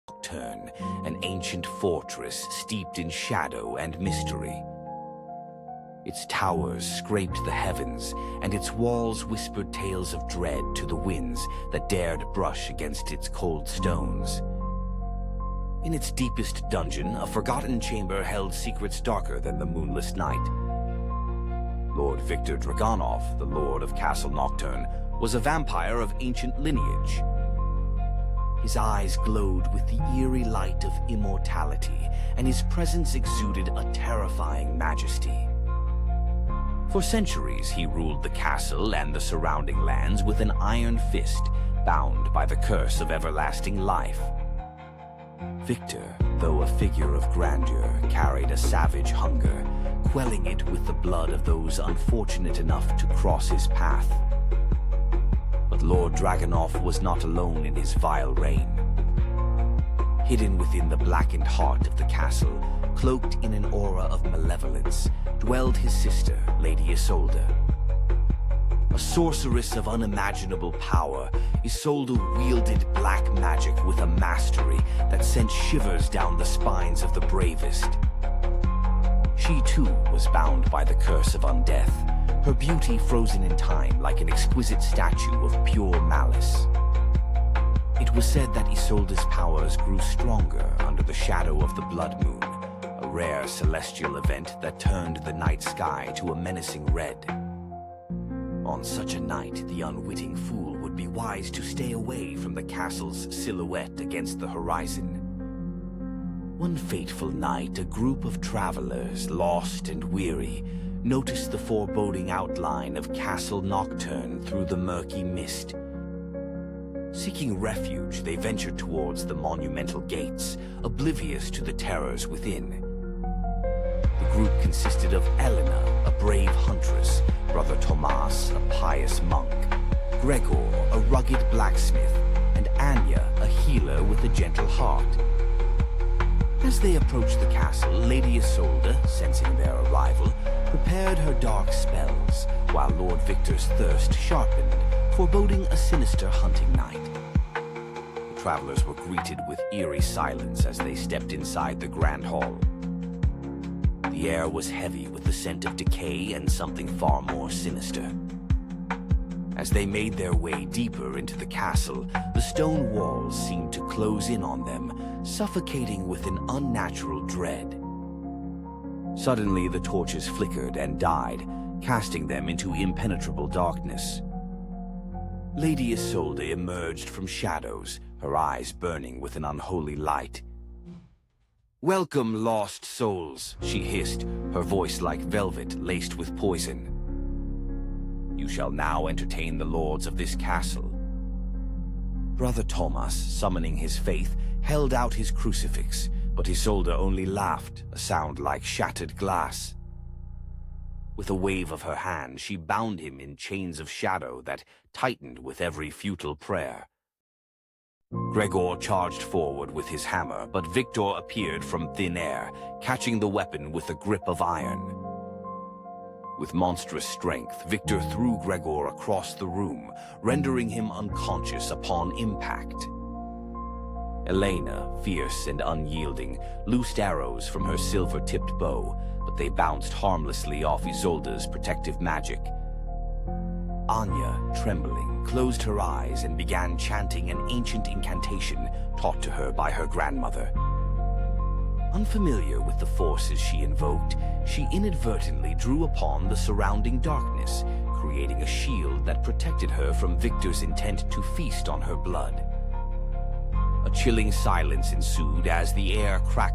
Nocturne, an ancient fortress steeped in shadow and mystery. Its towers scraped the heavens, and its walls whispered tales of dread to the winds that dared brush against its cold stones. In its deepest dungeon, a forgotten chamber held secrets darker than the moonless night. Lord Victor Dragonov, the Lord of Castle Nocturne, was a vampire of ancient lineage. His eyes glowed with the eerie light of immortality, and his presence exuded a terrifying majesty. For centuries, he ruled the castle and the surrounding lands with an iron fist, bound by the curse of everlasting life. Victor, though a figure of grandeur, carried a savage hunger, quelling it with the blood of those unfortunate enough to cross his path. But Lord Dragonov was not alone in his vile reign. Hidden within the blackened heart of the castle, cloaked in an aura of malevolence, dwelled his sister, Lady Isolde. A sorceress of unimaginable power, Isolde wielded black magic with a mastery that sent shivers down the spines of the bravest. She too was bound by the curse of undeath, her beauty frozen in time like an exquisite statue of pure malice. It was said that Isolde's powers grew stronger under the shadow of the blood moon, a rare celestial event that turned the night sky to a menacing red. On such a night, the unwitting fool would be wise to stay away from the castle's silhouette against the horizon. One fateful night, a group of travelers, lost and weary, noticed the foreboding outline of Castle Nocturne through the murky mist. Seeking refuge, they ventured towards the monumental gates, oblivious to the terrors within. The group consisted of Elena, a brave huntress, Brother Tomas, a pious monk, Gregor, a rugged blacksmith, and Anya, a healer with a gentle heart. As they approached the castle, Lady Isolde, sensing their arrival, prepared her dark spells, while Lord Victor's thirst sharpened, foreboding a sinister hunting night. The travelers were greeted with eerie silence as they stepped inside the grand hall. The air was heavy with the scent of decay and something far more sinister. As they made their way deeper into the castle, the stone walls seemed to close in on them, suffocating with an unnatural dread. Suddenly, the torches flickered and died, casting them into impenetrable darkness. Lady Isolde emerged from shadows, her eyes burning with an unholy light. "Welcome, lost souls," she hissed, her voice like velvet laced with poison. "You shall now entertain the lords of this castle." Brother Tomas, summoning his faith, held out his crucifix, but Isolde only laughed, a sound like shattered glass. With a wave of her hand, she bound him in chains of shadow that tightened with every futile prayer. Gregor charged forward with his hammer, but Victor appeared from thin air, catching the weapon with a grip of iron. With monstrous strength, Victor threw Gregor across the room, rendering him unconscious upon impact. Elena, fierce and unyielding, loosed arrows from her silver-tipped bow, but they bounced harmlessly off Isolde's protective magic. Anya, trembling, closed her eyes and began chanting an ancient incantation taught to her by her grandmother. Unfamiliar with the forces she invoked, she inadvertently drew upon the surrounding darkness, creating a shield that protected her from Victor's intent to feast on her blood. A chilling silence ensued as the air cracked